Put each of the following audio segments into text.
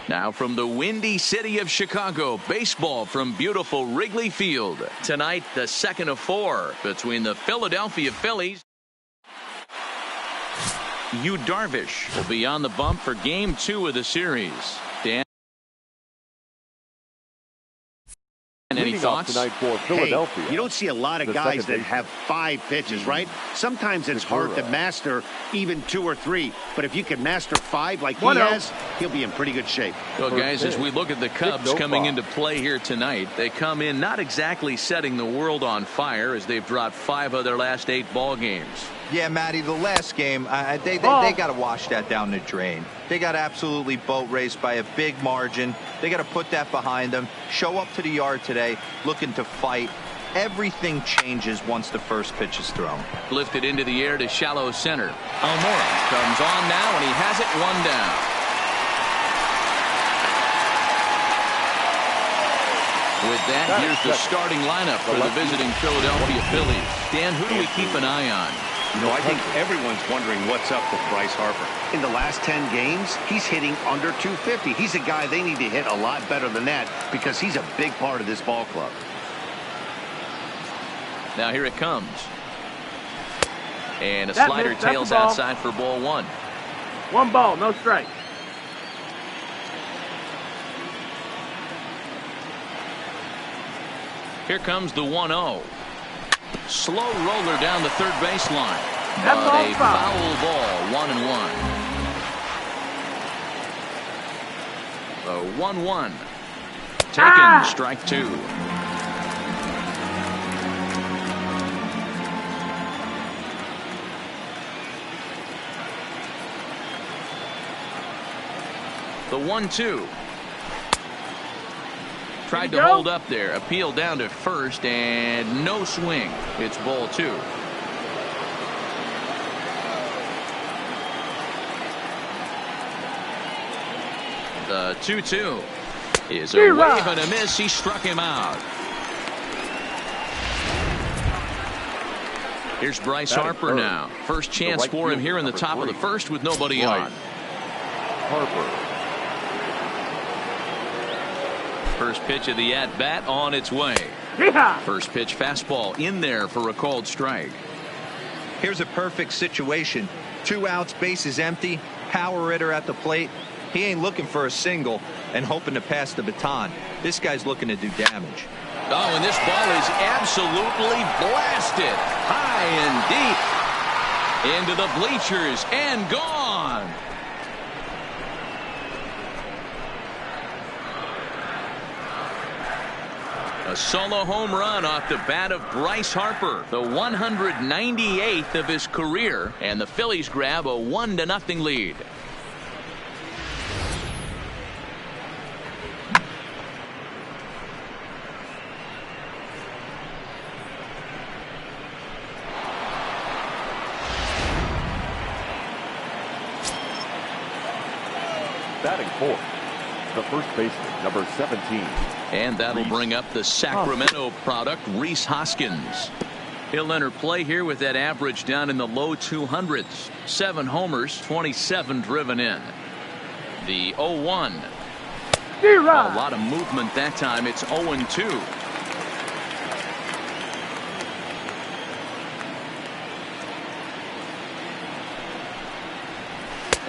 Now from the windy city of Chicago, baseball from beautiful Wrigley Field. Tonight, the second of 4 between the Philadelphia Phillies. Yu Darvish will be on the bump for Game 2 of the series. Dan, any thoughts? Tonight for Philadelphia. Hey, you don't see a lot of guys that have 5 pitches, right? Sometimes it's hard to master even 2 or 3. But if you can master 5 like he has, he'll be in pretty good shape. Well, guys, as we look at the Cubs coming into play here tonight, they come in not exactly setting the world on fire as they've dropped 5 of their last 8 ball games. Yeah, Matty, the last game, they got to wash that down the drain. They got absolutely boat raced by a big margin. They got to put that behind them, show up to the yard today, looking to fight. Everything changes once the first pitch is thrown. Lifted into the air to shallow center. Almora comes on now, and he has it 1 down. With that, here's the starting lineup for the visiting Philadelphia Phillies. Dan, who do we keep an eye on? You know, I think everyone's wondering what's up with Bryce Harper. In the last 10 games, he's hitting under 250. He's a guy they need to hit a lot better than that because he's a big part of this ball club. Now here it comes. And a slider tails outside for ball 1. 1 ball, no strike. Here comes the 1-0. Slow roller down the third baseline. That's but a foul ball, 1-1. The 1-1. Taken, strike 2. The 1-2. Tried to hold up there. Appeal down to first and no swing. It's ball 2. The 2-2 is a wave and a miss. He struck him out. Here's Bryce Harper now. First chance for him here in the top of the first with nobody on. Harper. First pitch of the at-bat on its way. First pitch fastball in there for a called strike. Here's a perfect situation. 2 outs, bases empty, power hitter at the plate. He ain't looking for a single and hoping to pass the baton. This guy's looking to do damage. Oh, and this ball is absolutely blasted high and deep into the bleachers and gone. A solo home run off the bat of Bryce Harper, the 198th of his career, and the Phillies grab a 1-0 lead. Batting fourth, the first baseman, number 17. And that'll bring up the Sacramento product, Rhys Hoskins. He'll enter play here with that average down in the low 200s. 7 homers, 27 driven in. The 0-1. A lot of movement that time. It's 0-2.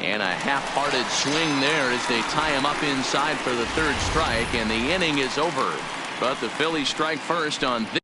And a half-hearted swing there as they tie him up inside for the 3rd strike, and the inning is over. But the Phillies strike first on this.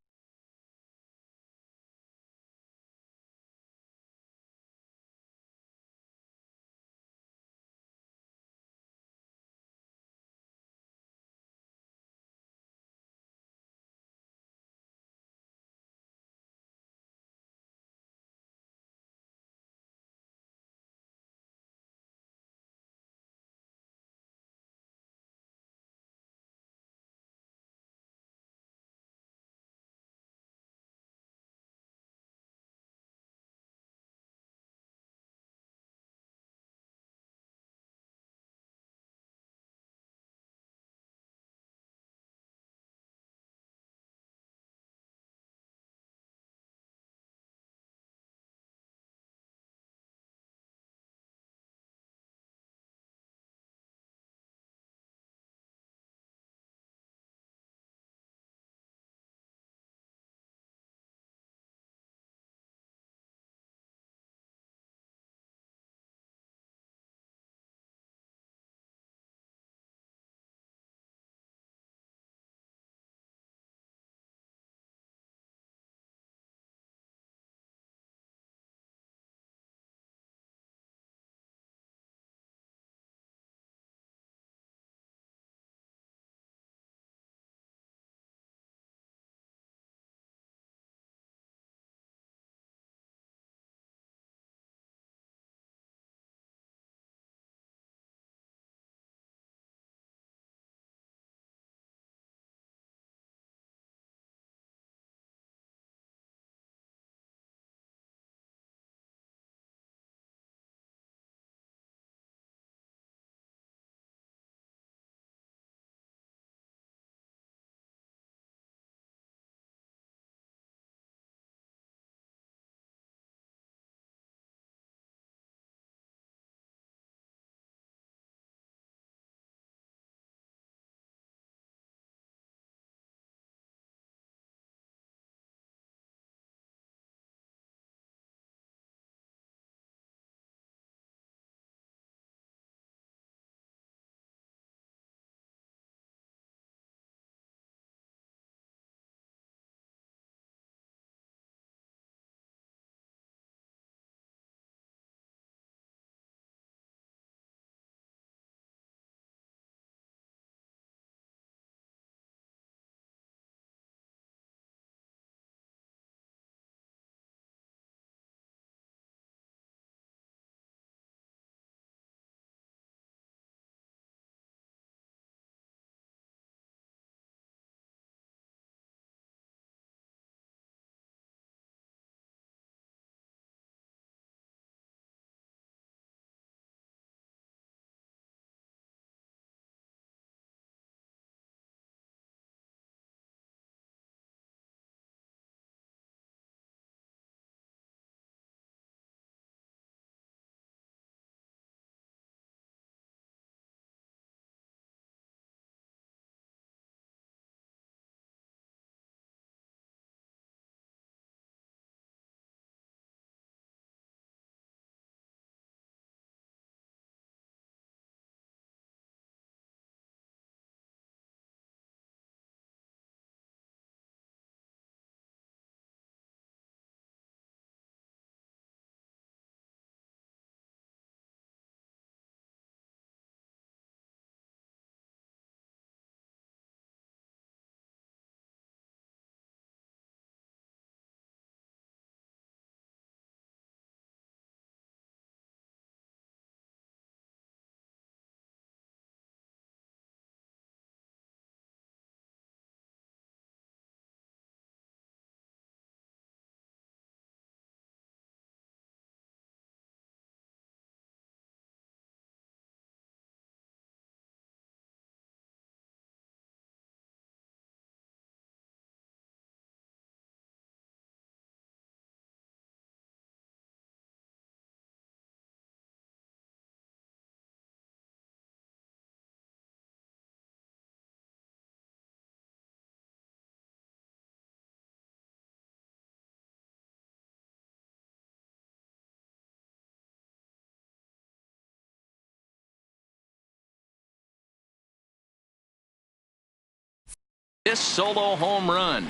latest solo home run.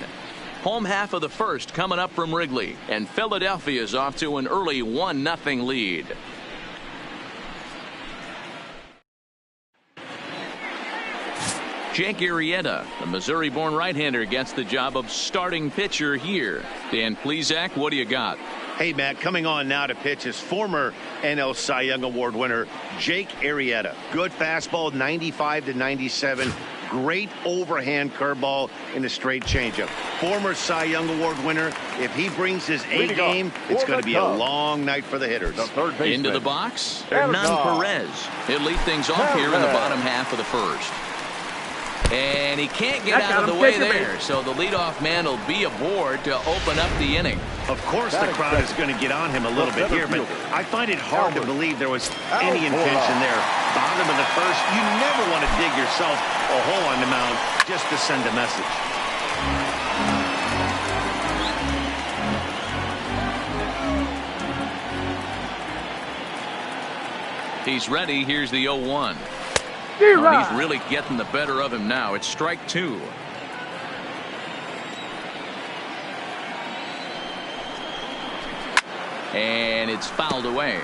Home half of the first coming up from Wrigley, and Philadelphia is off to an early 1-0 lead. Jake Arrieta, the Missouri-born right-hander, gets the job of starting pitcher here. Dan Plesac, what do you got? Hey, Matt, coming on now to pitch is former NL Cy Young Award winner Jake Arrieta. Good fastball, 95 to 97. Great overhand curveball in a straight changeup. Former Cy Young Award winner. If he brings his A game, it's going to be a long night for the hitters. Into the box, Hernan Perez. He'll lead things off here in the bottom half of the first. And he can't get out of the way there, so the leadoff man will be aboard to open up the inning. Of course the crowd is going to get on him a little bit here, but I find it hard to believe there was any intention there. Bottom of the first, you never want to dig yourself a hole on the mound just to send a message. He's ready. Here's the 0-1. Oh, he's really getting the better of him now. It's strike 2. And it's fouled away.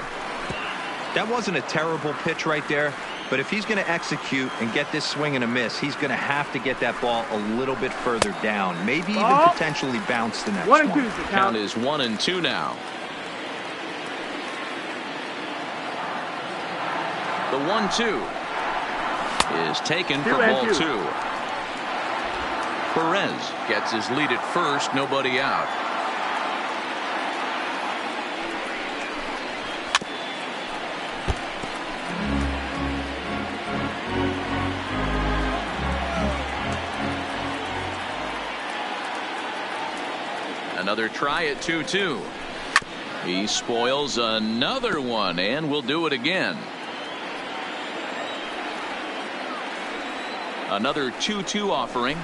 That wasn't a terrible pitch right there, but if he's going to execute and get this swing and a miss, he's going to have to get that ball a little bit further down, maybe even potentially bounce the next one. Count is 1-2 now. The 1-2 is taken for ball 2. Perez gets his lead at first, nobody out. Another try at 2-2. He spoils another one, and will do it again. Another 2-2 offering.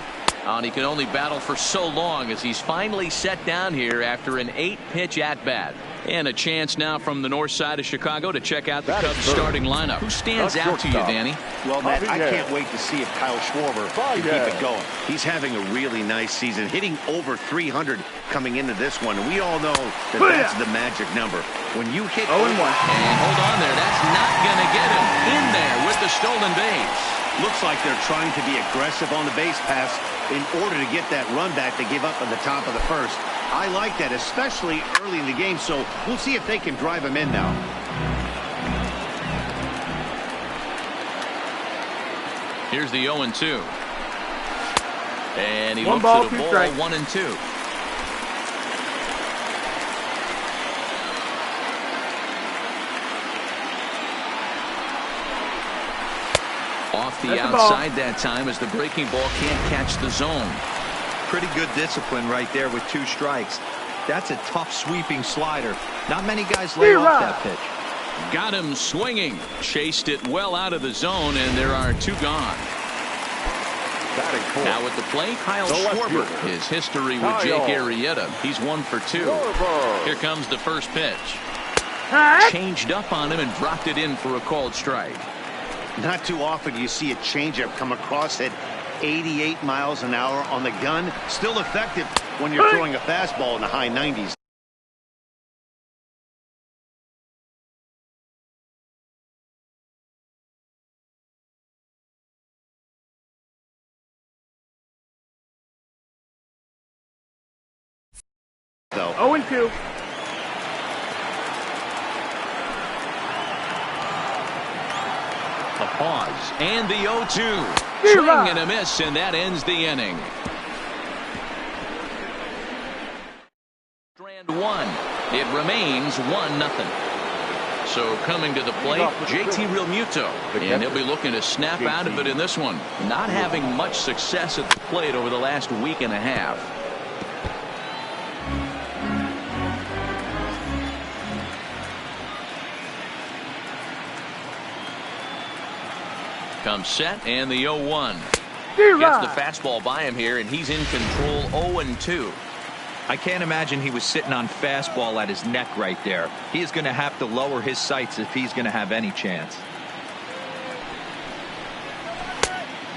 And he can only battle for so long as he's finally set down here after an 8-pitch at-bat. And a chance now from the north side of Chicago to check out the Cubs starting lineup. Who stands out to you, Danny? Well, Matt, I can't wait to see if Kyle Schwarber can keep it going. He's having a really nice season, hitting over 300 coming into this one. And we all know that that's the magic number. When you hit 0-1. And hold on there. That's not going to get him in there with the stolen base. Looks like they're trying to be aggressive on the base pass in order to get that run back they gave up at the top of the first. I like that, especially early in the game, so we'll see if they can drive him in now. Here's the 0-2. And he looks at a ball, 1-2. Off the outside that time as the breaking ball can't catch the zone. Pretty good discipline right there with 2 strikes. That's a tough sweeping slider. Not many guys lay off that pitch. Got him swinging. Chased it well out of the zone, and there are 2 gone. Now at the plate, Kyle Schwarber. His history with Jake Arrieta. He's 1 for 2. Here comes the first pitch. Changed up on him and dropped it in for a called strike. Not too often you see a changeup come across at 88 miles an hour on the gun. Still effective when you're throwing a fastball in the high 90s. Though. 0-2. A pause and the 0-2. Swing and a miss, and that ends the inning. Strand 1. It remains 1-0. So coming to the plate, JT Realmuto, and he'll be looking to snap out of it in this one. Not having much success at the plate over the last week and a half. Comes set, and the 0-1. Gets the fastball by him here, and he's in control. 0-2. I can't imagine he was sitting on fastball at his neck right there. He is going to have to lower his sights if he's going to have any chance.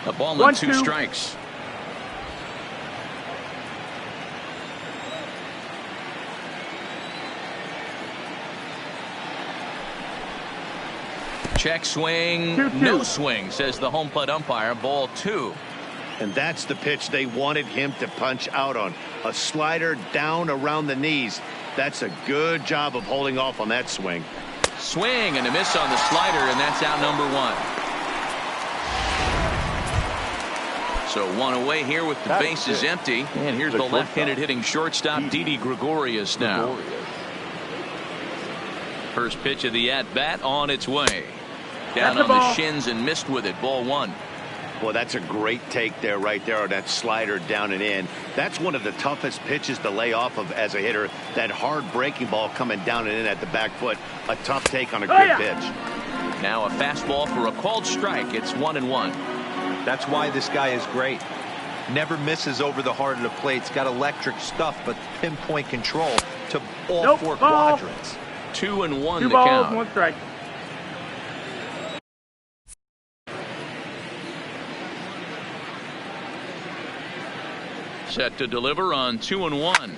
A ball and 2 strikes. Check swing. 2-2. No swing, says the home plate umpire. Ball 2. And that's the pitch they wanted him to punch out on. A slider down around the knees. That's a good job of holding off on that swing. Swing and a miss on the slider, and that's out number 1. So 1 away here with the bases empty. And here's the left-handed hitting shortstop, Didi Gregorius now. First pitch of the at-bat on its way. Down on the shins and missed with it. Ball 1. Boy, that's a great take there, right there on that slider down and in. That's one of the toughest pitches to lay off of as a hitter. That hard breaking ball coming down and in at the back foot. A tough take on a good pitch. Now a fastball for a called strike. It's 1-1. That's why this guy is great. Never misses over the heart of the plate. He's got electric stuff, but pinpoint control to all 4 quadrants. 2-1 2 the balls, count. 1 strike. Set to deliver on 2-1.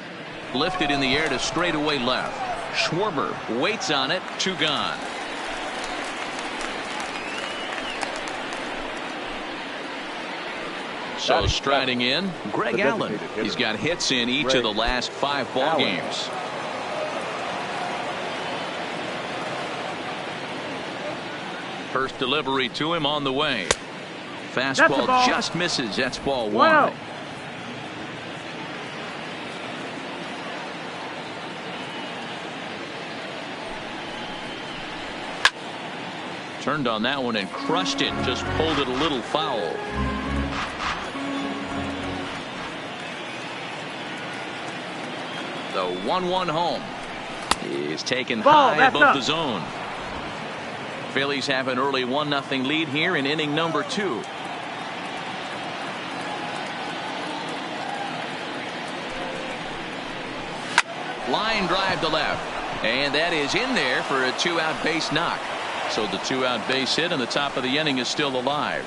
Lifted in the air to straightaway left. Schwarber waits on it. 2 gone. So striding in, Greg Allen. He's got hits in each of the last 5 ball games. First delivery to him on the way. Fastball just misses. That's ball 1. Turned on that one and crushed it. Just pulled it a little foul. The 1-1 home is taken high above the zone. Phillies have an early 1-0 lead here in inning number 2. Line drive to left, and that is in there for a 2-out base knock. So the 2-out base hit and the top of the inning is still alive.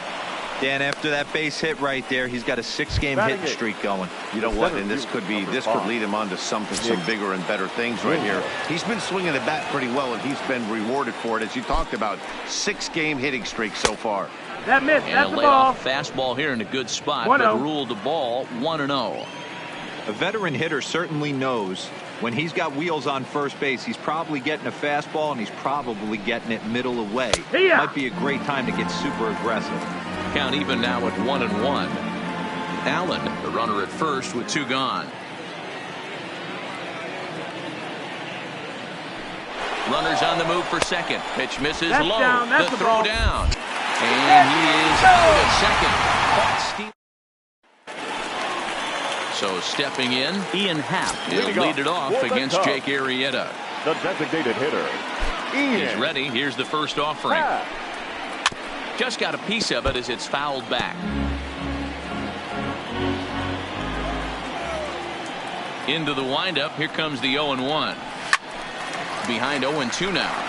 Dan, after that base hit right there, he's got a 6-game hitting streak going. You know what? And this could lead him on to some bigger and better things right here. He's been swinging the bat pretty well, and he's been rewarded for it, as you talked about. 6-game hitting streak so far. That missed. And That's a the ball. layoff fastball here in a good spot, 1-0. but ruled the ball 1-0. A veteran hitter certainly knows when he's got wheels on first base, he's probably getting a fastball, and he's probably getting it middle away. Might be a great time to get super aggressive. Count even now at 1-1. Allen, the runner at first with 2 gone. Runners on the move for second. Pitch misses low. The throw down. And he is out at second. Caught steal. So stepping in, Ian Happ. He'll lead it off against Jake Arrieta. The designated hitter, Ian. He's ready. Here's the first offering. Just got a piece of it as it's fouled back. Into the windup. Here comes the 0-1. Behind 0-2 now.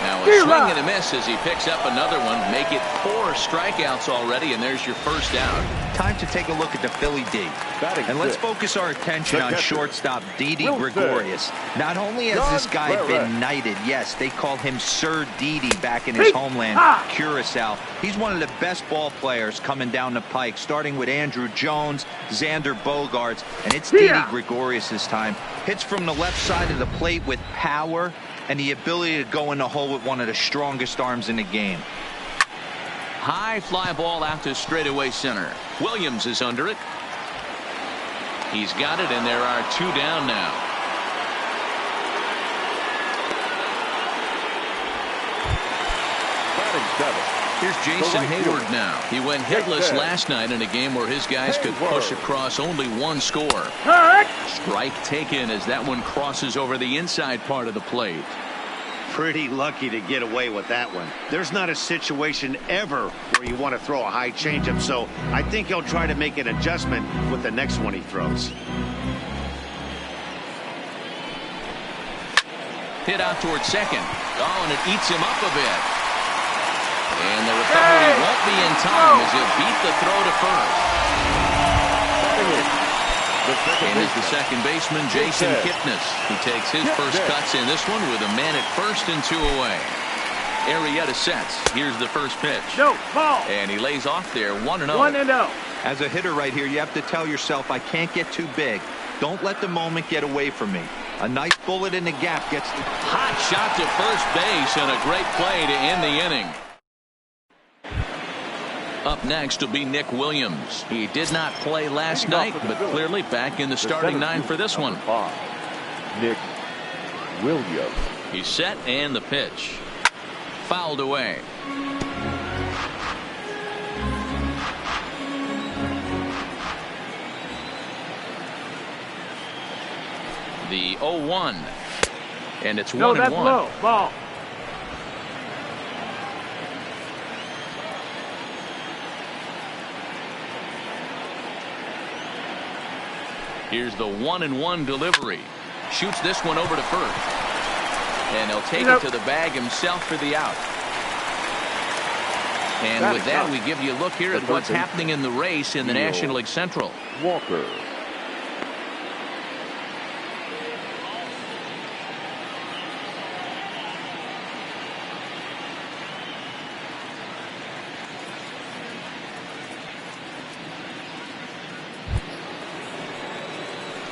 Now a swing and a miss as he picks up another one. Make it 4 strikeouts already, and there's your first out. Time to take a look at the Philly D. And let's focus our attention on shortstop Didi Gregorius. Not only has this guy been knighted, yes, they call him Sir Didi back in his homeland, Curacao. He's one of the best ball players coming down the pike, starting with Andrew Jones, Xander Bogaerts, and it's Didi Gregorius' time. Hits from the left side of the plate with power and the ability to go in the hole with one of the strongest arms in the game. High fly ball out to straightaway center. Williams is under it. He's got it, and there are 2 down now. Here's Jason Hayward now. He went hitless last night in a game where his guys could push across only 1 score. Strike taken as that one crosses over the inside part of the plate. Pretty lucky to get away with that one. There's not a situation ever where you want to throw a high changeup, so I think he'll try to make an adjustment with the next one he throws. Hit out towards second. Oh, and it eats him up a bit. And the recovery won't be in time as he'll beat the throw to first. And is the second baseman, Jason Kipnis. He takes his first cuts in this one with a man at first and 2 away. Arrieta sets. Here's the first pitch. No, ball. And he lays off there 1-0. 1-0. As a hitter right here, you have to tell yourself, I can't get too big. Don't let the moment get away from me. A nice bullet in the gap gets the hot shot to first base and a great play to end the inning. Up next will be Nick Williams. He did not play last night, but clearly back in the starting 9 for this one. Nick Williams. He's set and the pitch. Fouled away. The 0-1. And it's 1-1. No, that's low. Ball. Here's the 1-1 delivery. Shoots this one over to first. And he'll take it to the bag himself for the out. And with that, we give you a look here at what's happening in the race in the National League Central. Walker.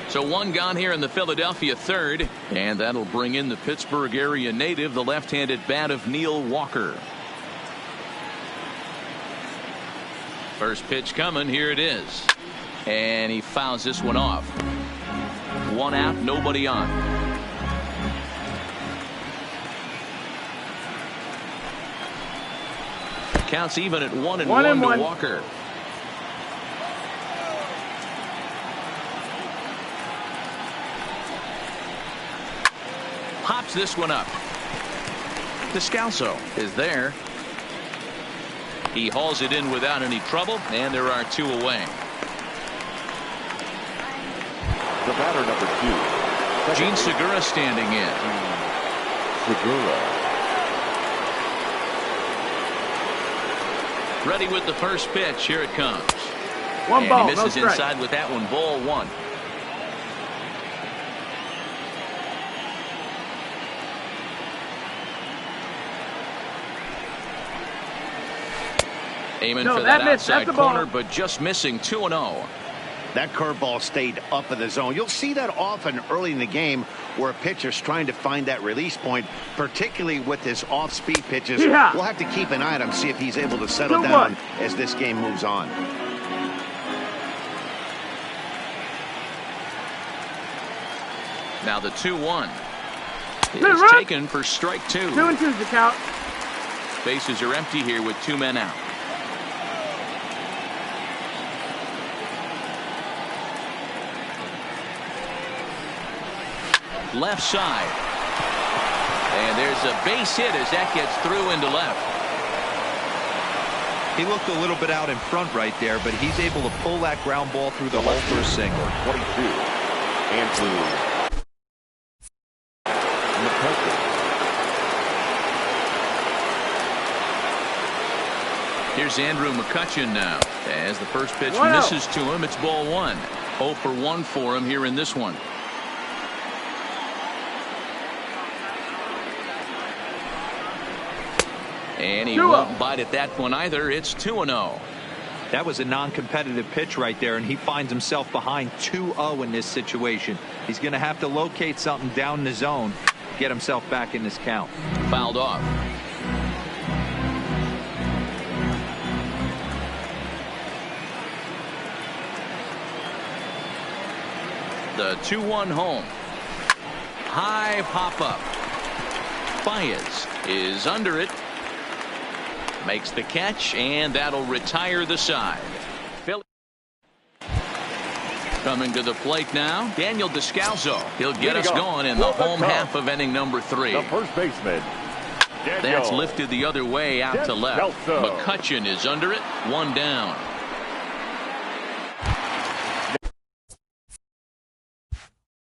So one gone here in the Philadelphia third, and that'll bring in the Pittsburgh area native, the left-handed bat of Neil Walker. First pitch coming, here it is. And he fouls this one off. 1 out, nobody on. Counts even at 1-1 to Walker. Pops this one up. Descalso is there. He hauls it in without any trouble, and there are 2 away. The batter, number 2. Gene Segura standing in. Segura. Ready with the first pitch. Here it comes. One ball, he misses no strike. inside with that one. Ball 1. Aiming for that outside corner, but just missing 2-0. That curveball stayed up in the zone. You'll see that often early in the game where a pitcher's trying to find that release point, particularly with his off-speed pitches. Yeah. We'll have to keep an eye on him, see if he's able to settle down as this game moves on. Now the 2-1 is taken for strike 2. 2-2's the count. Bases are empty here with 2 men out. Left side. And there's a base hit as that gets through into left. He looked a little bit out in front right there, but he's able to pull that ground ball through the hole for a single. 22. Andrew McCutcheon. Here's Andrew McCutcheon now. As the first pitch Wow. misses to him, it's ball 1. 0 for 1 for him here in this one. And he won't bite at that one either. It's 2-0. That was a non-competitive pitch right there, and he finds himself behind 2-0 in this situation. He's going to have to locate something down in the zone to get himself back in this count. Fouled off. The 2-1 home. High pop-up. Baez is under it. Makes the catch, and that'll retire the side. Phillies coming to the plate now. Daniel Descalso. He'll get us going in the home half of inning number 3. The first baseman. That's lifted the other way out to left. McCutcheon is under it. 1 down.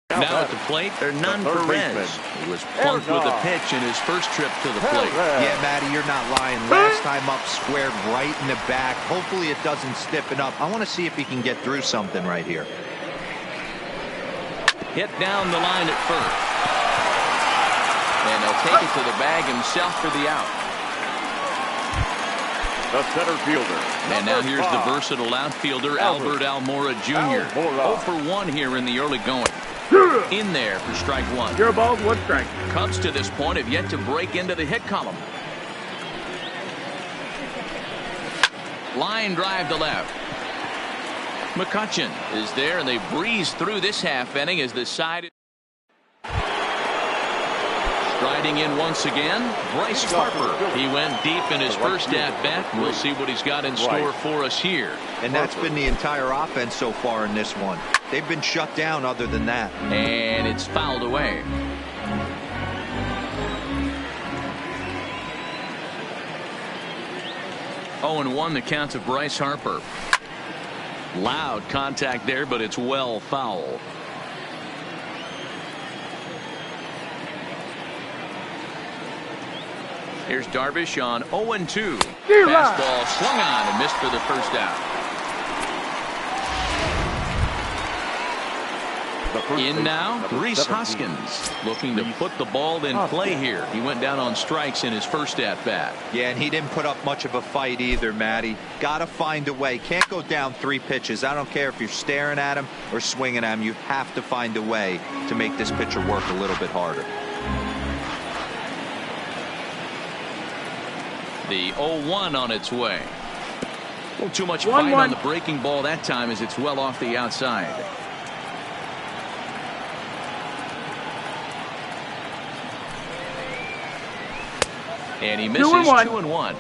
Now at the plate, Hernan Perez. He was plunked with a pitch in his first trip to the plate. Yeah, Matty, you're not lying. Last time up, squared right in the back. Hopefully it doesn't stiffen up. I want to see if he can get through something right here. Hit down the line at first. And he'll take it to the bag himself for the out. The center fielder. And now here's the versatile outfielder, Albert Almora Jr. 0 for 1 here in the early going. In there for strike 1. 0 balls, 1 strike. Cubs to this point have yet to break into the hit column. Line drive to left. McCutchen is there, and they breeze through this half inning as the side. Striding in once again, Bryce Harper. He went deep in his first at-bat. We'll see what he's got in store for us here. And that's been the entire offense so far in this one. They've been shut down other than that. And it's fouled away. Oh, and 1 the count of Bryce Harper. Loud contact there, but it's well foul. Here's Darvish on 0-2. Fastball swung on and missed for the first out. In now, Rhys Hoskins looking to put the ball in play here. He went down on strikes in his first at-bat. Yeah, and he didn't put up much of a fight either, Matty. Got to find a way. Can't go down 3 pitches. I don't care if you're staring at him or swinging at him. You have to find a way to make this pitcher work a little bit harder. The 0-1 on its way. A little too much fight on the breaking ball that time as it's well off the outside. And he misses 2-1.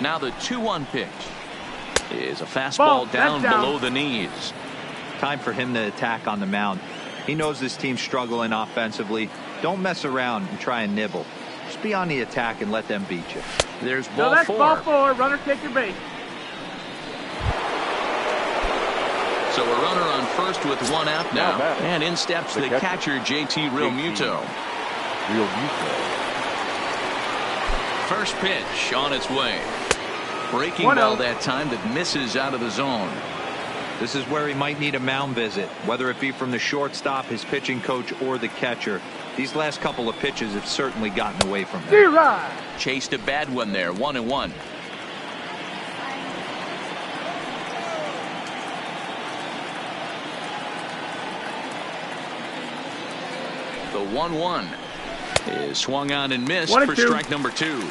Now the 2-1 pitch is a fastball down below the knees. Time for him to attack on the mound. He knows this team's struggling offensively. Don't mess around and try and nibble. Just be on the attack and let them beat you. There's ball 4. Ball 4. Runner take your base. So a runner on first with 1 out now. And in steps the catcher, JT Realmuto. First pitch on its way. Breaking ball that time that misses out of the zone. This is where he might need a mound visit, whether it be from the shortstop, his pitching coach, or the catcher. These last couple of pitches have certainly gotten away from him. Chased a bad one there, 1-1. The 1-1 is swung on and missed for strike number 2.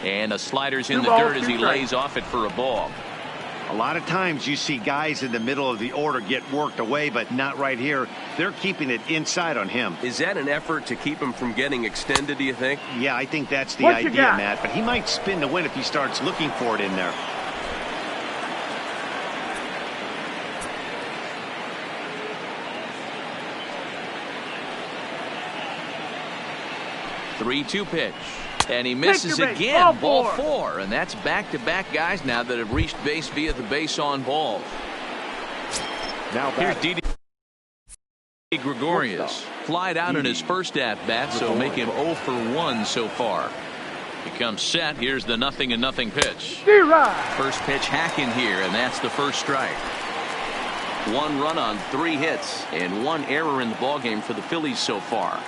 And a slider's in the dirt as he lays off it for a ball. A lot of times you see guys in the middle of the order get worked away, but not right here. They're keeping it inside on him. Is that an effort to keep him from getting extended, do you think? Yeah, I think that's the idea, Matt. But he might spin to win if he starts looking for it in there. The 3-2 pitch. And he misses again. Ball 4. And that's back-to-back guys now that have reached base via the base on balls. Now here's Didi Gregorius. Flied out in his first at-bat, so make him 0 for 1 so far. He comes set. Here's the 0-0 pitch. First pitch hacking here, and that's the first strike. 1 run on 3 hits and 1 error in the ballgame for the Phillies so far.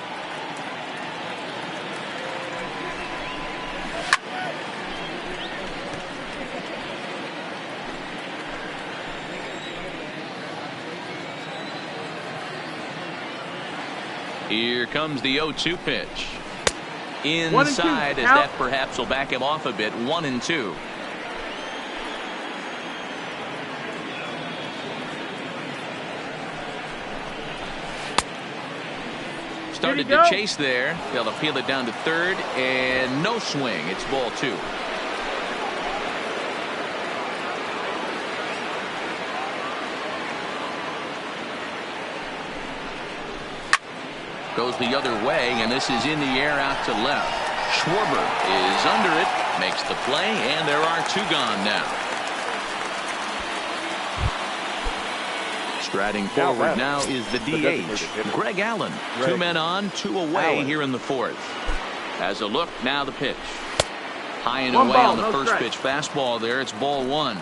Here comes the 0-2 pitch. Inside as that perhaps will back him off a bit. 1-2. Started to chase there. They'll appeal it down to third and no swing. It's ball 2. Goes the other way, and this is in the air out to left. Schwarber is under it, makes the play, and there are 2 gone now. Striding forward now is the DH, Greg Allen. 2 men on, 2 away here in the 4th. As a look, now the pitch. High and away on the first pitch fastball there. It's ball 1.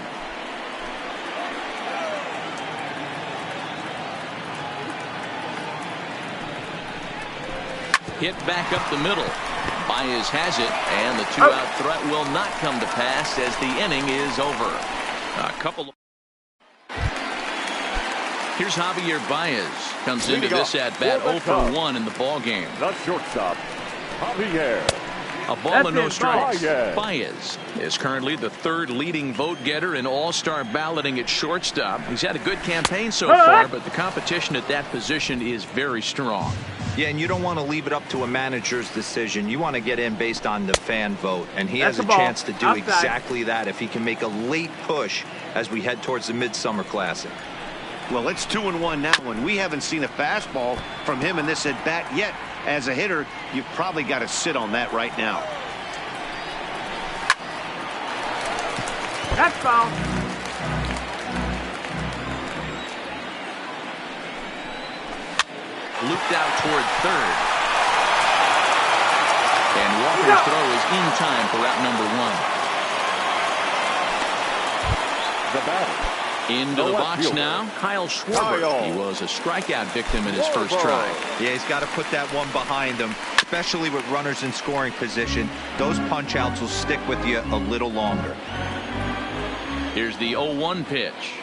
Hit back up the middle. Baez has it, and the 2-out threat will not come to pass as the inning is over. A couple. Here's Javier Baez. Comes into this at bat 0 for 1 in the ball game. The shortstop, Javier. A ball and no strikes. Baez is currently the 3rd leading vote getter in all-star balloting at shortstop. He's had a good campaign so far, but the competition at that position is very strong. Yeah, and you don't want to leave it up to a manager's decision. You want to get in based on the fan vote, and he has a chance to do exactly that if he can make a late push as we head towards the Midsummer Classic. Well, it's 2-1 now, and we haven't seen a fastball from him in this at bat yet. As a hitter, you've probably got to sit on that right now. That's foul. Looped out toward 3rd. And Walker's throw is in time for out number 1. The batter. Into the box now, Kyle Schwarber. He was a strikeout victim in his first try. Yeah, he's got to put that one behind him, especially with runners in scoring position. Those punch-outs will stick with you a little longer. Here's the 0-1 pitch.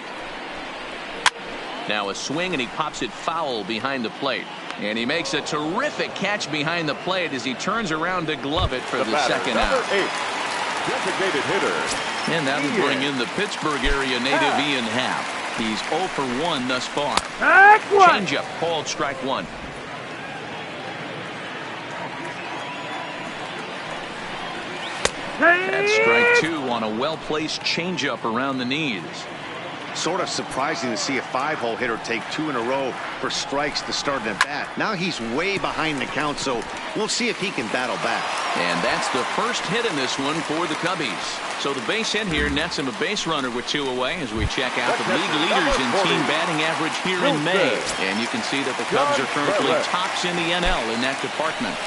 Now a swing, and he pops it foul behind the plate. And he makes a terrific catch behind the plate as he turns around to glove it for the second out. 8, designated hitter. And that will bring in the Pittsburgh area native Ian Happ. He's 0 for 1 thus far. Changeup called strike 1. That's strike 2 on a well-placed changeup around the knees. Sort of surprising to see a 5-hole hitter take 2 in a row for strikes to start an at-bat. Now he's way behind the count, so we'll see if he can battle back. And that's the first hit in this one for the Cubbies. So the base hit here nets him a base runner with 2 away as we check out the league leaders in team batting average here in May. And you can see that the Cubs are currently tops in the NL in that department.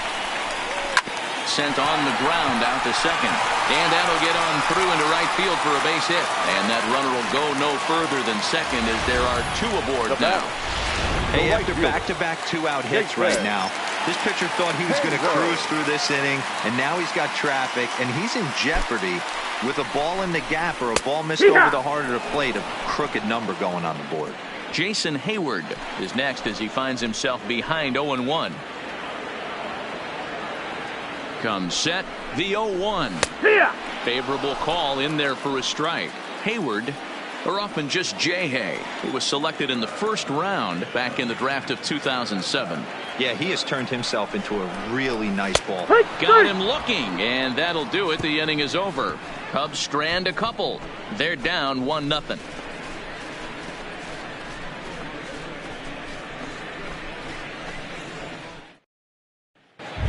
Sent on the ground out to second. And that'll get on through into right field for a base hit. And that runner will go no further than second as there are 2 aboard now. Hey, after back-to-back 2-out hits right now, this pitcher thought he was going to cruise through this inning, and now he's got traffic, and he's in jeopardy with a ball in the gap or a ball missed over the heart of the plate, a crooked number going on the board. Jason Hayward is next as he finds himself behind 0-1. Comes set, the 0-1. Favorable call in there for a strike. Hayward, or often just J-Hay, who was selected in the first round back in the draft of 2007. Yeah, he has turned himself into a really nice ball. Got him looking, and that'll do it. The inning is over. Cubs strand a couple. They're down 1-0.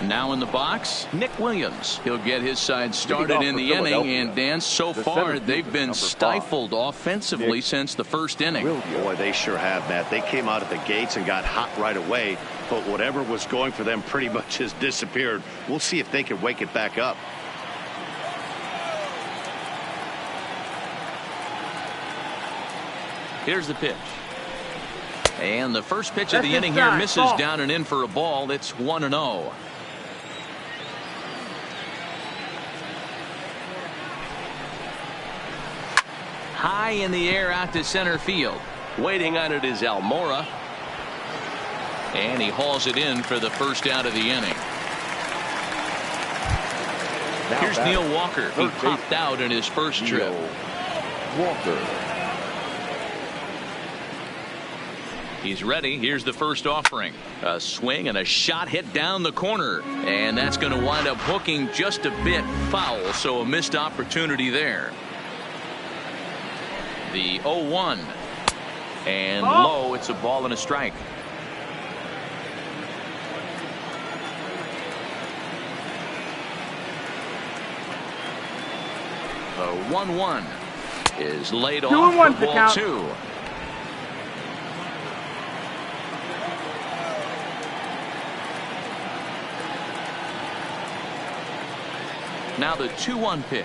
Now in the box, Nick Williams. He'll get his side started in the inning, and Dan, so far they've been stifled offensively since the first inning. Boy, they sure have, Matt. They came out of the gates and got hot right away, but whatever was going for them pretty much has disappeared. We'll see if they can wake it back up. Here's the pitch. And the first pitch of the inning here misses down and in for a ball. It's 1-0. High in the air out to center field. Waiting on it is Almora. And he hauls it in for the first out of the inning. Here's Neil Walker. He popped out in his first trip. Walker. He's ready. Here's the first offering. A swing and a shot hit down the corner. And that's going to wind up hooking just a bit foul. So a missed opportunity there. The 0-1. And low. It's a ball and a strike. The 1-1 is laid off for ball 2. Now the 2-1 pitch.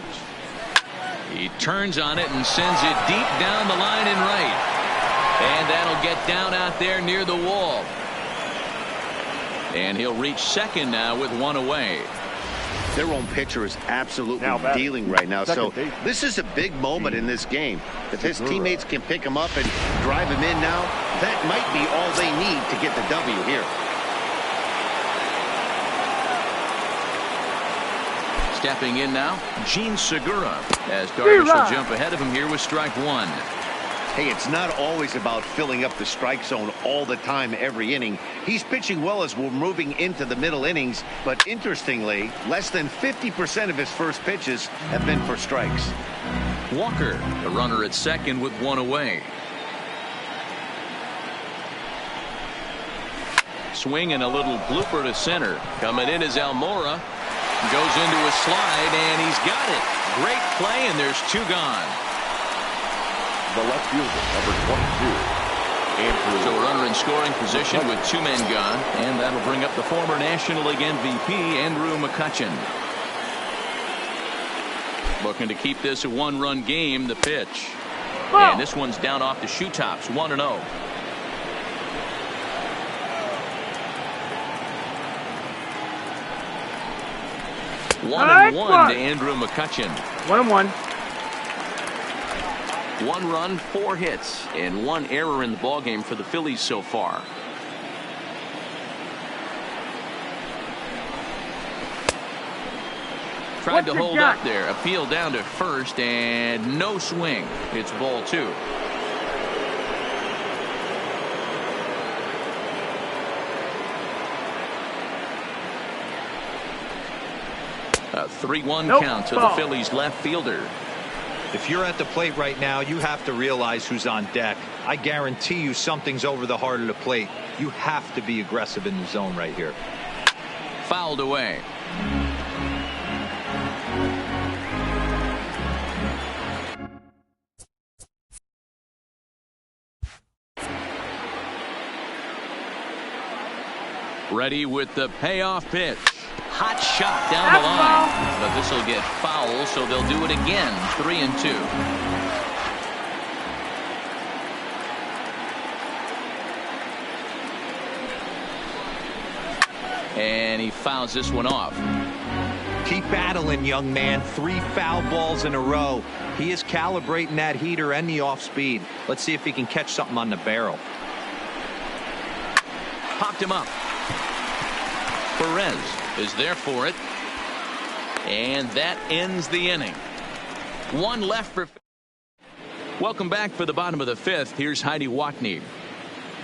He turns on it and sends it deep down the line and right. And that'll get down out there near the wall. And he'll reach second now with one away. Their own pitcher is absolutely dealing right now. So this is a big moment in this game. If his teammates can pick him up and drive him in now, that might be all they need to get the W here. Stepping in now, Gene Segura, as Darvish will jump ahead of him here with strike one. Hey, it's not always about filling up the strike zone all the time every inning. He's pitching well as we're moving into the middle innings, but interestingly, less than 50% of his first pitches have been for strikes. Walker, the runner at second with one away. Swing and a little blooper to center. Coming in is Almora. Goes into a slide, and he's got it. Great play, and there's two gone. The left fielder, number 22, Andrew. So a runner in scoring position with two men gone, and that'll bring up the former National League MVP, Andrew McCutchen. Looking to keep this a one-run game, the pitch. And this one's down off the shoe tops, 1-0. One to Andrew McCutchen. 1-1. 1 run, 4 hits, and 1 error in the ballgame for the Phillies so far. Tried to hold up there. Appeal down to first, and no swing. It's ball 2. A 3-1 count to the Phillies left fielder. If you're at the plate right now, you have to realize who's on deck. I guarantee you something's over the heart of the plate. You have to be aggressive in the zone right here. Fouled away. Ready with the payoff pitch. Hot shot down the line, but this will get foul, so they'll do it again. 3-2. And he fouls this one off. Keep battling, young man. 3 foul balls in a row. He is calibrating that heater and the off speed. Let's see if he can catch something on the barrel. Popped him up. Perez is there for it, and that ends the inning. 1 left for. Welcome back for the bottom of the 5th. Here's Heidi Watney.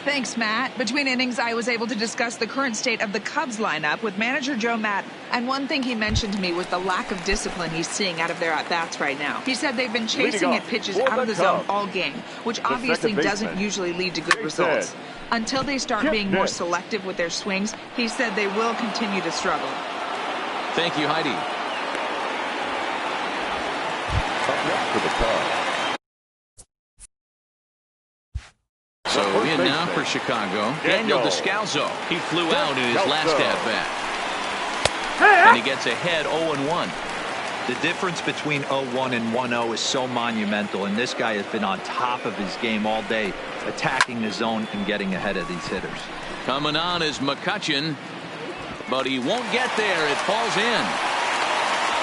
Thanks, Matt. Between innings, I was able to discuss the current state of the Cubs lineup with manager Joe Madden. And one thing he mentioned to me was the lack of discipline he's seeing out of their at-bats right now. He said they've been chasing at pitches out of the zone all game, which obviously doesn't usually lead to good results. Until they start being more selective with their swings, he said they will continue to struggle. Thank you, Heidi. Up next for the Cubs. So in now for Chicago, Daniel Descalso. He flew out in his last at-bat. And he gets ahead 0-1. The difference between 0-1 and 1-0 is so monumental, and this guy has been on top of his game all day, attacking the zone and getting ahead of these hitters. Coming on is McCutchen, but he won't get there. It falls in.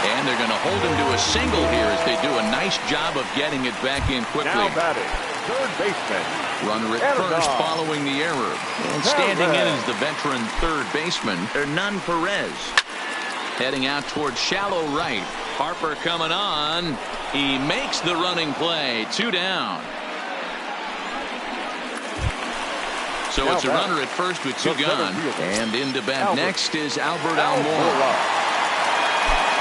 And they're going to hold him to a single here as they do a nice job of getting it back in quickly. Now batting, third baseman. Runner at first following the error. And standing in is the veteran third baseman, Hernan Perez. Heading out towards shallow right. Harper coming on. He makes the running play. 2 down. So it's a runner at first with 2 gone. And into bat next is Albert Almora.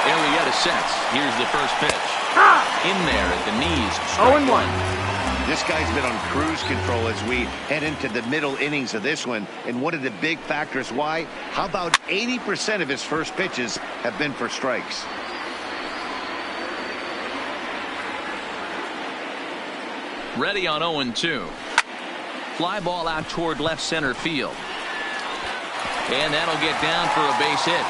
Arrieta sets. Here's the first pitch. In there at the knees. 0-1. This guy's been on cruise control as we head into the middle innings of this one. And one of the big factors why, how about 80% of his first pitches have been for strikes? Ready on 0-2. Fly ball out toward left center field. And that'll get down for a base hit.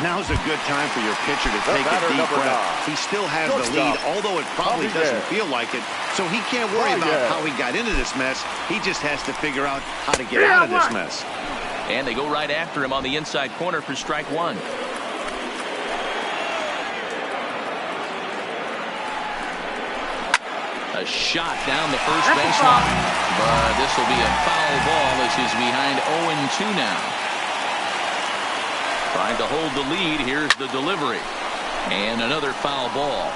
Now's a good time for your pitcher to take a deep breath. He still has the lead, although it probably doesn't feel like it. So he can't worry about how he got into this mess. He just has to figure out how to get out of this mess. And they go right after him on the inside corner for strike one. A shot down the first baseline. But this will be a foul ball as he's behind 0-2 now. Trying to hold the lead. Here's the delivery. And another foul ball.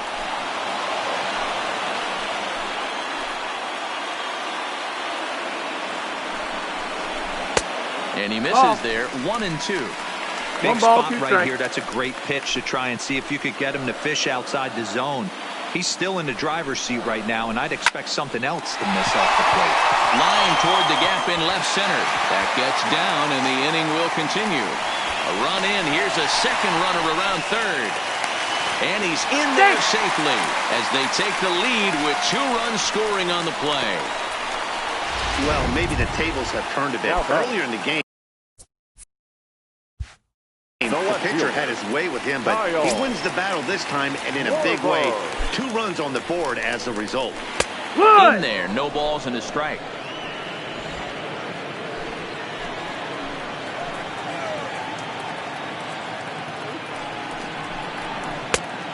And he misses there. 1-2. Big spot right here. That's a great pitch to try and see if you could get him to fish outside the zone. He's still in the driver's seat right now, and I'd expect something else to miss off the plate. Line toward the gap in left center. That gets down, and the inning will continue. A run in. Here's a second runner around third. And he's in there safely as they take the lead with 2 runs scoring on the play. Well, maybe the tables have turned a bit. Earlier in the game, the pitcher had his way with him, but he wins the battle this time and in a big way. 2 runs on the board as a result. In there, no balls and a strike.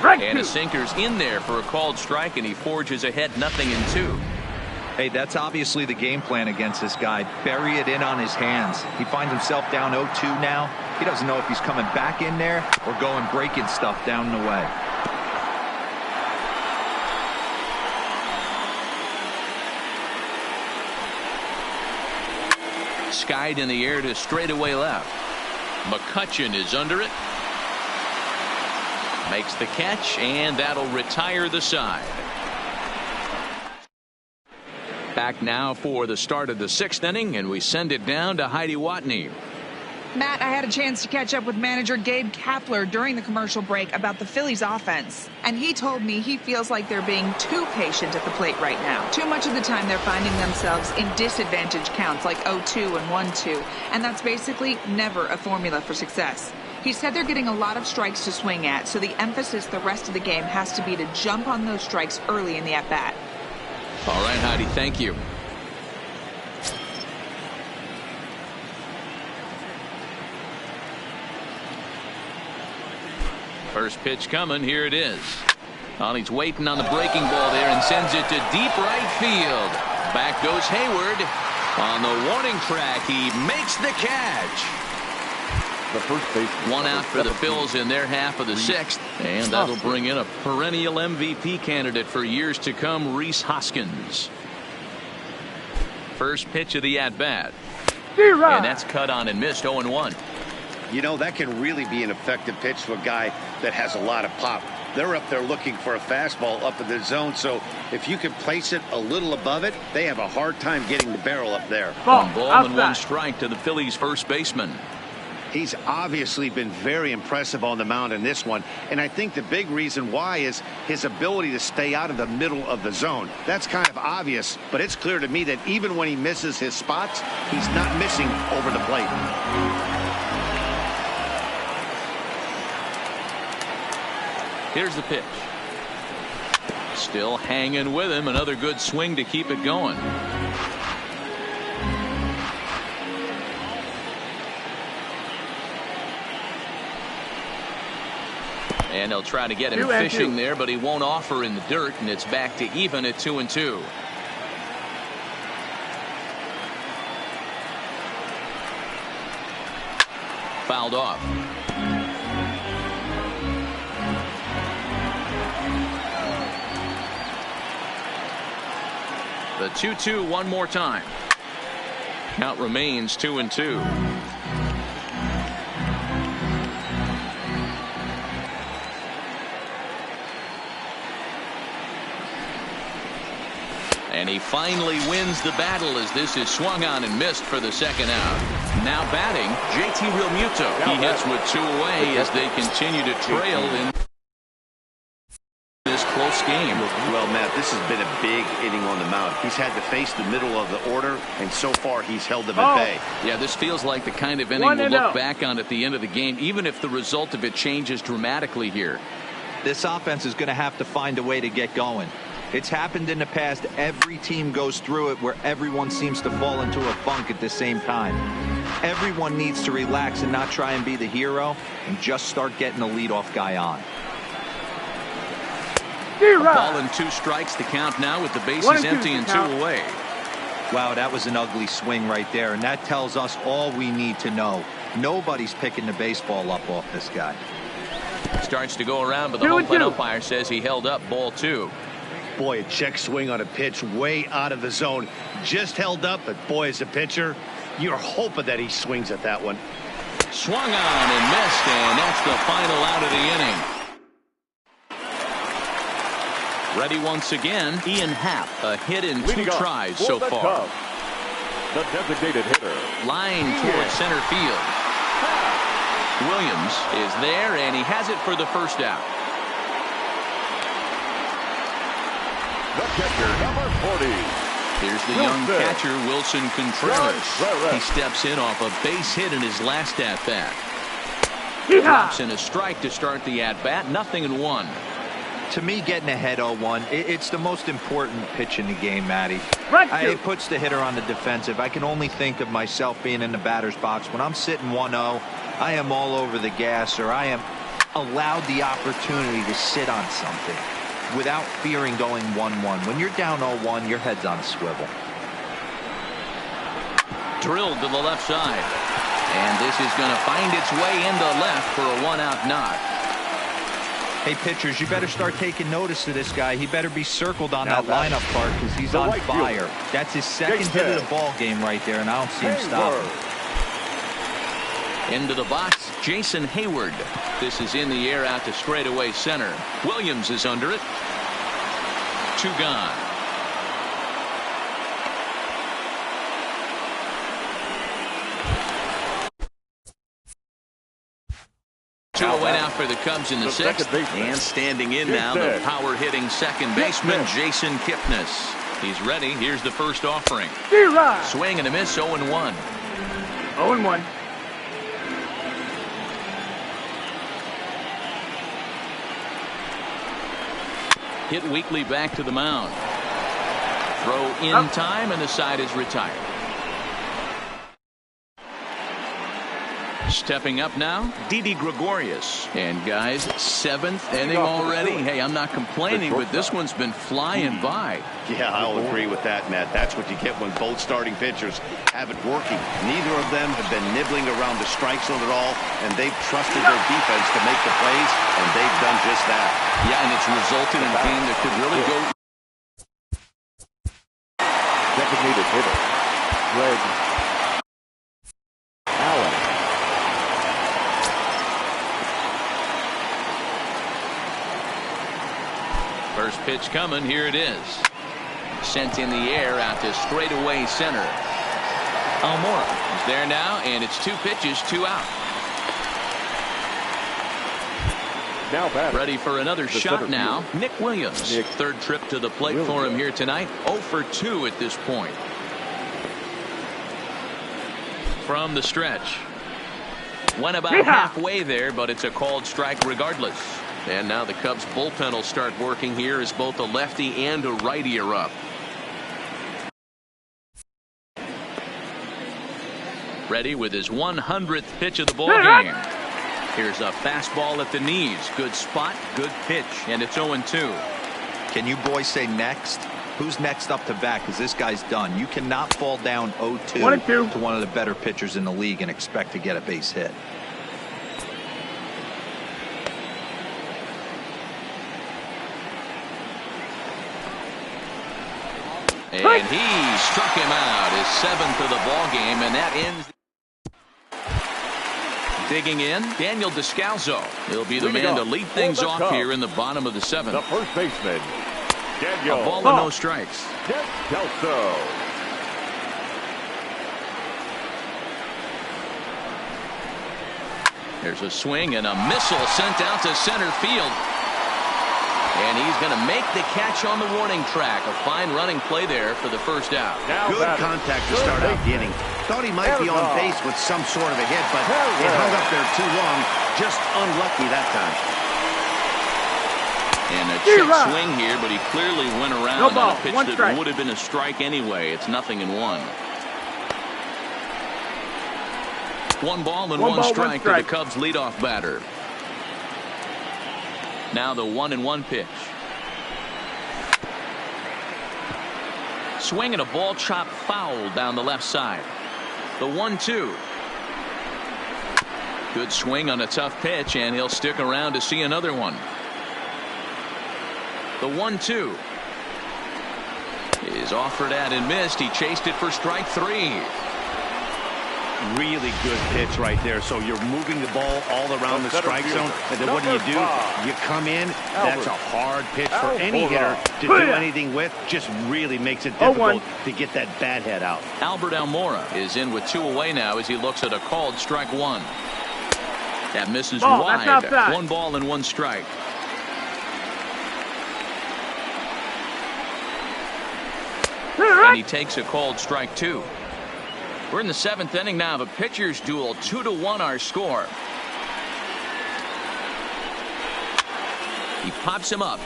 And a sinker's in there for a called strike, and he forges ahead 0-2. Hey, that's obviously the game plan against this guy. Bury it in on his hands. He finds himself down 0-2 now. He doesn't know if he's coming back in there or going breaking stuff down the way. Skied in the air to straightaway left. McCutchen is under it. Makes the catch, and that'll retire the side. Back now for the start of the 6th inning, and we send it down to Heidi Watney. Matt, I had a chance to catch up with manager Gabe Kapler during the commercial break about the Phillies offense. And he told me he feels like they're being too patient at the plate right now. Too much of the time they're finding themselves in disadvantage counts like 0-2 and 1-2. And that's basically never a formula for success. He said they're getting a lot of strikes to swing at, so the emphasis the rest of the game has to be to jump on those strikes early in the at-bat. All right, Heidi, thank you. First pitch coming. Here it is. He's waiting on the breaking ball there and sends it to deep right field. Back goes Hayward. On the warning track, he makes the catch. The first baseman. 1 out for the Phillies in their half of the 6th. And that'll bring in a perennial MVP candidate for years to come, Rhys Hoskins. First pitch of the at-bat. And that's cut on and missed. 0-1. You know, that can really be an effective pitch to a guy that has a lot of pop. They're up there looking for a fastball up in the zone, so if you can place it a little above it, they have a hard time getting the barrel up there. 1 ball and 1 strike to the Phillies first baseman. He's obviously been very impressive on the mound in this one, and I think the big reason why is his ability to stay out of the middle of the zone. That's kind of obvious, but it's clear to me that even when he misses his spots, he's not missing over the plate. Here's the pitch. Still hanging with him. Another good swing to keep it going. And they'll try to get him fishing there, but he won't offer in the dirt, and it's back to even at 2-2. Fouled off. The 2-2 one more time. Count remains 2-2. And he finally wins the battle as this is swung on and missed for the 2nd out. Now batting, JT Realmuto. He hits with 2 away as they continue to trail in this close game. Well, Matt, this has been a big inning on the mound. He's had to face the middle of the order, and so far he's held them at bay. Yeah, this feels like the kind of inning we'll look back on at the end of the game, even if the result of it changes dramatically here. This offense is going to have to find a way to get going. It's happened in the past. Every team goes through it where everyone seems to fall into a funk at the same time. Everyone needs to relax and not try and be the hero and just start getting the leadoff guy on. A ball and 2 strikes to count now with the bases empty and 2 away. Wow, that was an ugly swing right there, and that tells us all we need to know. Nobody's picking the baseball up off this guy. Starts to go around, but the home plate umpire says he held up ball 2. Boy, a check swing on a pitch way out of the zone. Just held up, but boy, as a pitcher, you're hoping that he swings at that one. Swung on and missed, and that's the final out of the inning. Ready once again, Ian Happ, a hit in 2 tries so far. The designated hitter. Line towards center field. Williams is there, and he has it for the first out. The catcher, number 40. Here's the young catcher, Wilson Contreras. He steps in off a base hit in his last at-bat. Drops in a strike to start the at-bat, 0-1. To me, getting ahead 0-1, it's the most important pitch in the game, Matty. It puts the hitter on the defensive. I can only think of myself being in the batter's box. When I'm sitting 1-0, I am all over the gas, or I am allowed the opportunity to sit on something without fearing going 1-1. When you're down 0-1, your head's on a swivel. Drilled to the left side. And this is going to find its way into left for a 1-out knock. Hey, pitchers, you better start taking notice of this guy. He better be circled on that lineup part because he's on fire. That's his second hit of the ball game right there, and I don't see him stopping. Into the box, Jason Hayward. This is in the air out to straightaway center. Williams is under it. 2 gone. Two away now for the Cubs in the 6th. And standing in now, the power-hitting second baseman, Jason Kipnis. He's ready. Here's the first offering. Swing and a miss, 0-1. 0-1. Hit weakly back to the mound. Throw in time, and the side is retired. Stepping up now, Didi Gregorius. And guys, 7th inning already. Hey, I'm not complaining, but this one's been flying by. Yeah, I'll agree with that, Matt. That's what you get when both starting pitchers have it working. Neither of them have been nibbling around the strike zone at all, and they've trusted their defense to make the plays, and they've done just that. Yeah, and it's resulted in a game that could really go. Designated hitter, Greg Allen. First pitch coming. Here it is. Sent in the air out to straightaway center. Almora is there now, and it's 2 pitches, 2 out. Now back. Ready for another shot now. Nick Williams. 3rd trip to the plate for him here tonight. 0 for 2 at this point. From the stretch. Went about halfway there, but it's a called strike regardless. And now the Cubs bullpen will start working here as both a lefty and a righty are up. Ready with his 100th pitch of the ball game. Here's a fastball at the knees. Good spot, good pitch, and it's 0-2. Can you boys say next? Who's next up to bat? Because this guy's done. You cannot fall down 0-2 to one of the better pitchers in the league and expect to get a base hit. And he struck him out, his 7th of the ball game, and that ends. Digging in, Daniel Descalso. He'll be the man to lead things off here in the bottom of the 7th. The first baseman, Daniel. A ball and no strikes. Descalso. There's a swing and a missile sent out to center field. And he's going to make the catch on the warning track. A fine running play there for the first out. Good contact to start out the inning. Thought he might be on base with some sort of a hit, but it hung up there too long. Just unlucky that time. And a check swing here, but he clearly went around on a pitch that would have been a strike anyway. It's 0-1. 1 ball and one strike to the Cubs leadoff batter. Now the 1-1 pitch. Swing and a ball chopped foul down the left side. The 1-2. Good swing on a tough pitch, and he'll stick around to see another one. The 1-2 is offered at and missed. He chased it for strike 3. Really good pitch right there. So you're moving the ball all around the strike zone, and then what do? You come in. That's a hard pitch for any hitter to do anything with. Just really makes it difficult to get that bat head out. Albert Almora is in with 2 away now as he looks at a called strike 1. That misses wide. 1 ball and 1 strike. And he takes a called strike 2. We're in the 7th inning now of a pitcher's duel. 2-1 our score. He pops him up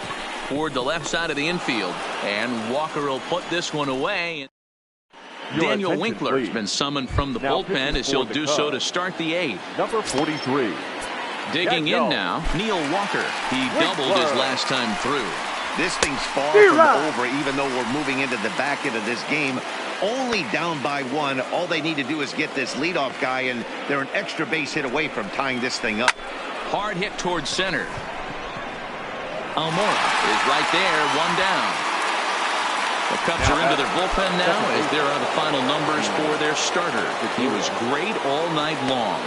toward the left side of the infield, and Walker will put this one away. Daniel Winkler has been summoned from the bullpen as he'll do so to start the 8th. Number 43. Digging in now, Neil Walker. He doubled his last time through. This thing's far from over, even though we're moving into the back end of this game. Only down by 1. All they need to do is get this leadoff guy, and they're an extra base hit away from tying this thing up. Hard hit towards center. Almora is right there, 1 down. The Cubs are into their bullpen now as there are the final numbers for their starter. He was great all night long.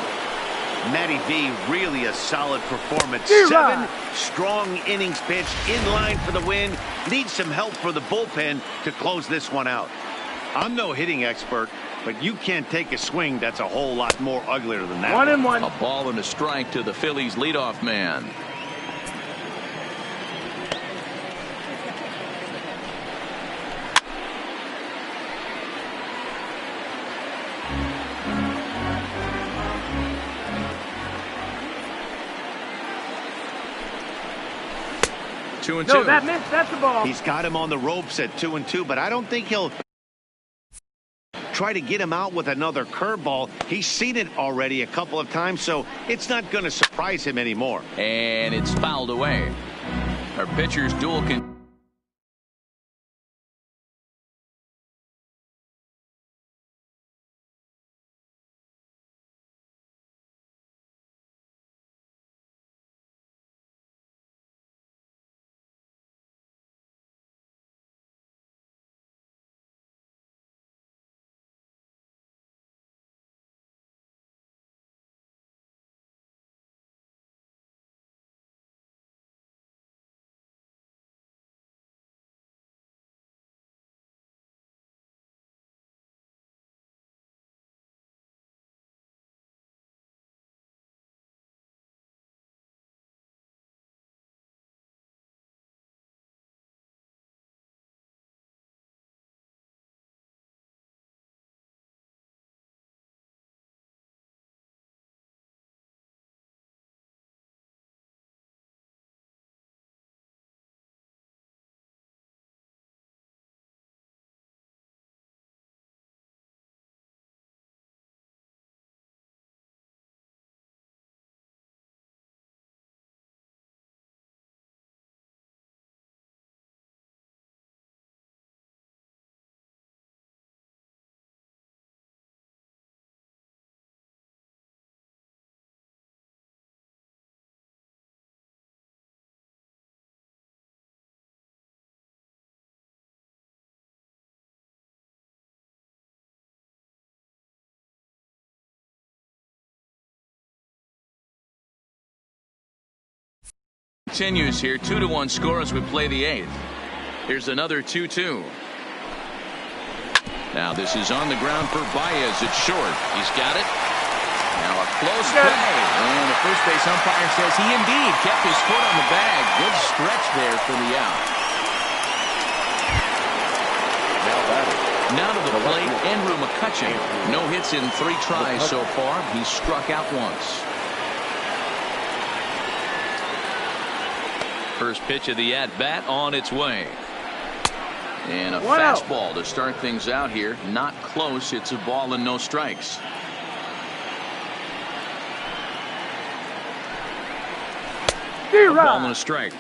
Matty V, really a solid performance. 7 strong innings pitched, in line for the win. Needs some help for the bullpen to close this one out. I'm no hitting expert, but you can't take a swing that's a whole lot more uglier than that. 1-1. A ball and a strike to the Phillies leadoff man. Two and two. No, that missed. That's the ball. He's got him on the ropes at 2-2, but I don't think he'll try to get him out with another curveball. He's seen it already a couple of times, so it's not going to surprise him anymore. And it's fouled away. Our pitcher's duel can. Continues here. 2-1 score as we play the 8th. Here's another 2-2. Now this is on the ground for Baez. It's short. He's got it. Now a close play. And the first base umpire says he indeed kept his foot on the bag. Good stretch there for the out. Now to the plate, Andrew McCutcheon. No hits in 3 tries so far. He's struck out once. First pitch of the at-bat on its way. And a fastball to start things out here. Not close. It's a ball and no strikes. A ball and a strike.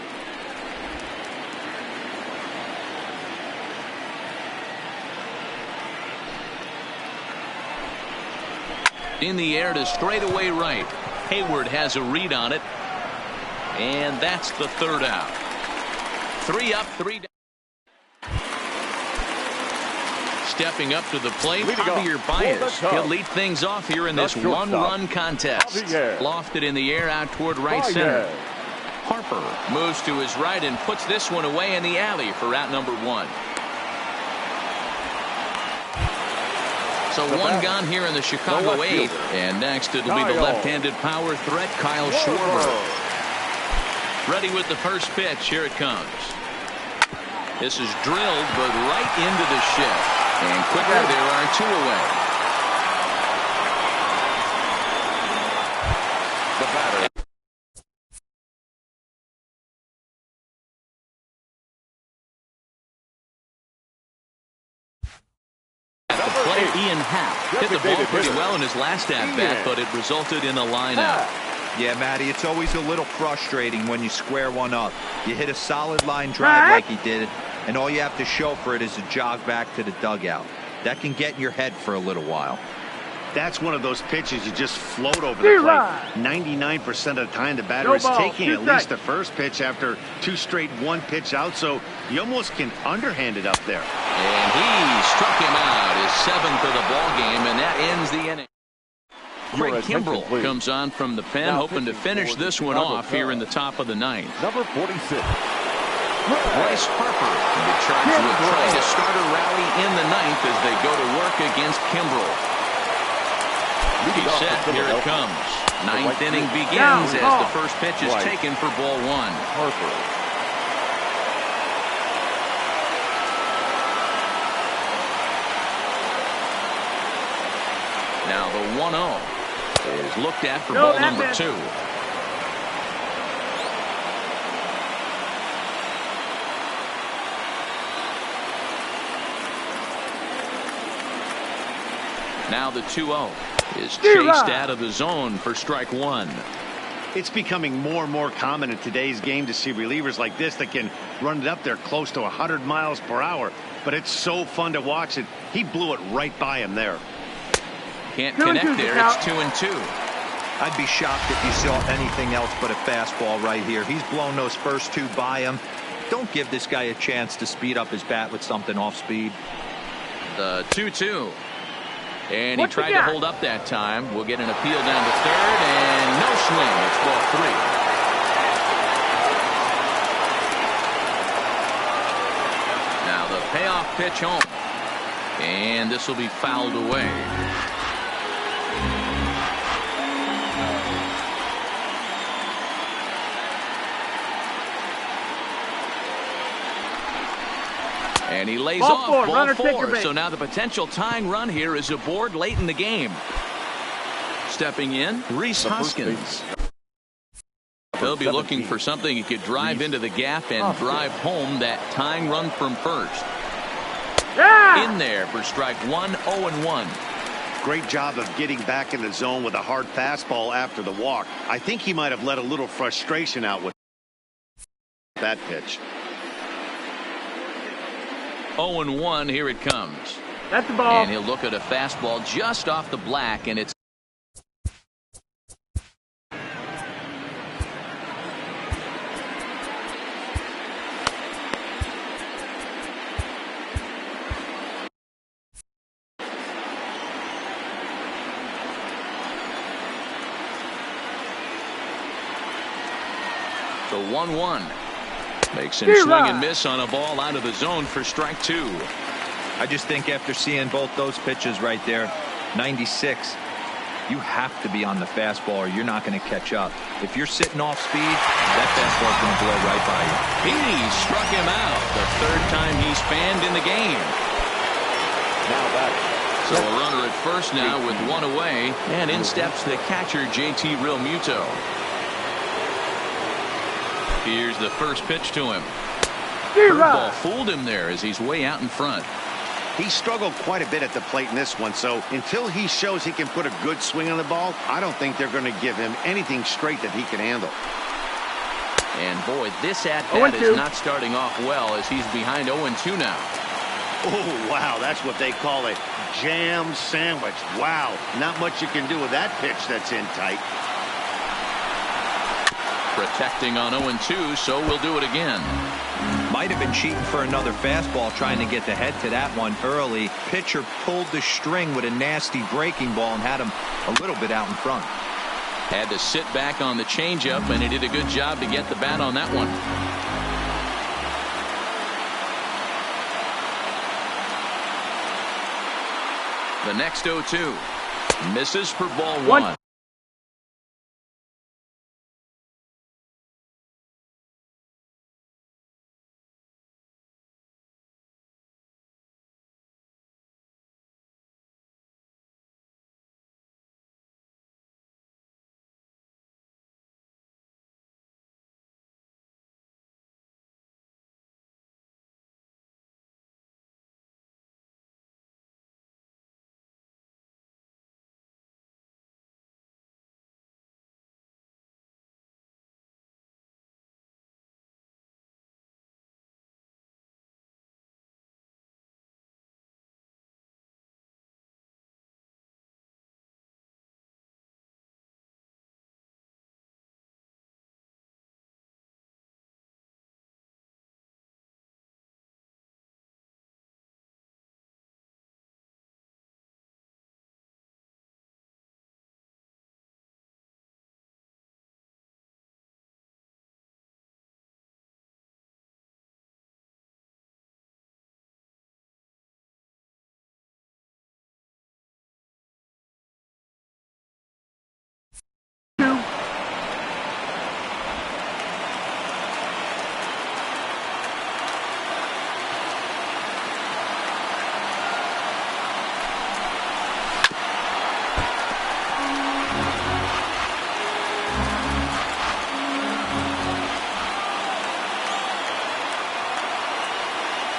In the air to straightaway right. Hayward has a read on it. And that's the 3rd out. 3 up, 3 down. Stepping up to the plate, Javier Baez. He'll lead things off here in this one-run contest. Lofted in the air out toward right center. Harper moves to his right and puts this one away in the alley for out number 1. So one gone here in the Chicago 8th. And next it'll be the left-handed power threat, Kyle Schwarber. Ready with the first pitch. Here it comes. This is drilled, but right into the shed. And quicker, there are 2 away. The batter. At the plate, Ian Happ hit the ball pretty well in his last at-bat, but it resulted in a line-out. Yeah, Matty, it's always a little frustrating when you square one up. You hit a solid line drive like he did, and all you have to show for it is a jog back to the dugout. That can get in your head for a little while. That's one of those pitches you just float over the plate. 99% of the time the batter is taking at least the first pitch after 2 straight 1-pitch out, so you almost can underhand it up there. And he struck him out, his 7th of the ball game, and that ends the inning. Craig Kimbrell comes on from the pen, hoping to finish this one off here in the top of the 9th. Number 46. Bryce Harper will be charged with trying to start a rally in the 9th as they go to work against Kimbrell. He's set. Here it comes. 9th inning begins as the first pitch is taken for ball 1. Harper. Now the 1-0 is looked at for ball number 2. Now the 2-0 is chased out of the zone for strike 1. It's becoming more and more common in today's game to see relievers like this that can run it up there close to 100 miles per hour. But it's so fun to watch it. He blew it right by him there. Can't connect there. It's 2-2. I'd be shocked if you saw anything else but a fastball right here. He's blown those first 2 by him. Don't give this guy a chance to speed up his bat with something off speed. The 2-2. And he tried to hold up that time. We'll get an appeal down to 3rd, and no swing. It's ball 3. Now the payoff pitch home. And this will be fouled away. And he lays off ball 4. So now the potential tying run here is aboard late in the game. Stepping in, Rhys Hoskins. They'll be looking for something he could drive into the gap and drive home that tying run from first. In there for strike 1, 0-1. Great job of getting back in the zone with a hard fastball after the walk. I think he might have let a little frustration out with that pitch. 0-1, here it comes. That's the ball. And he'll look at a fastball just off the black, and it's so 1-1. Makes him swing and miss on a ball out of the zone for strike 2. I just think after seeing both those pitches right there, 96, You have to be on the fastball or you're not going to catch up. If you're sitting off speed, that fastball's going to blow right by you. He struck him out the third time he's fanned in the game. Now back. So a runner at first now with one away, and in steps the catcher JT Realmuto. Here's the first pitch to him. Curveball fooled him there as he's way out in front. He struggled quite a bit at the plate in this one, so until he shows he can put a good swing on the ball, I don't think they're going to give him anything straight that he can handle. And boy, this at-bat is not starting off well as he's behind 0-2 now. Oh, wow, that's what they call a jam sandwich. Wow, not much you can do with that pitch that's in tight. Protecting on 0-2, so we'll do it again. Might have been cheating for another fastball trying to get the head to that one early. Pitcher pulled the string with a nasty breaking ball and had him a little bit out in front. Had to sit back on the changeup, and he did a good job to get the bat on that one. The next 0-2 misses for ball one.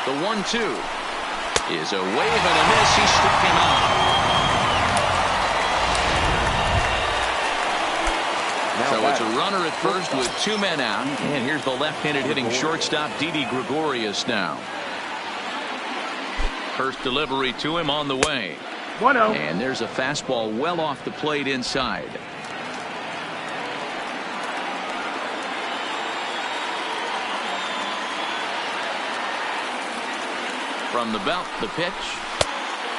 The 1-2 is a wave and a miss. He struck him out. So it's a runner at first with two men out. And here's the left-handed hitting shortstop Didi Gregorius now. First delivery to him on the way. 1-0. And there's a fastball well off the plate inside. From the belt, the pitch.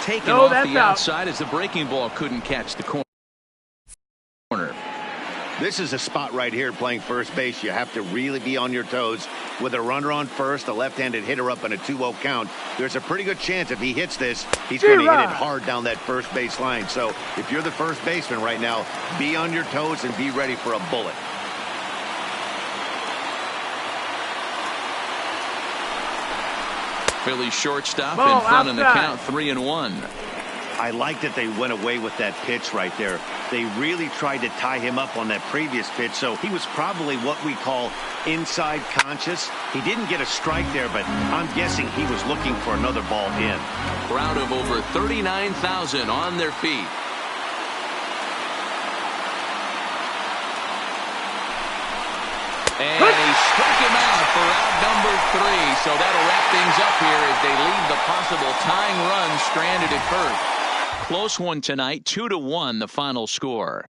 Taken off the outside as the breaking ball couldn't catch the corner. This is a spot right here playing first base. You have to really be on your toes. With a runner on first, a left-handed hitter up in a 2-0 count, there's a pretty good chance if he hits this, he's going to hit it hard down that first base line. So if you're the first baseman right now, be on your toes and be ready for a bullet. Phillies shortstop in front in the count, 3-1. I like that they went away with that pitch right there. They really tried to tie him up on that previous pitch, so he was probably what we call inside conscious. He didn't get a strike there, but I'm guessing he was looking for another ball in. Crowd of over 39,000 on their feet. And he struck him out for out number 3. So that'll wrap things up here as they leave the possible tying run stranded at first. Close one tonight, 2-1 the final score.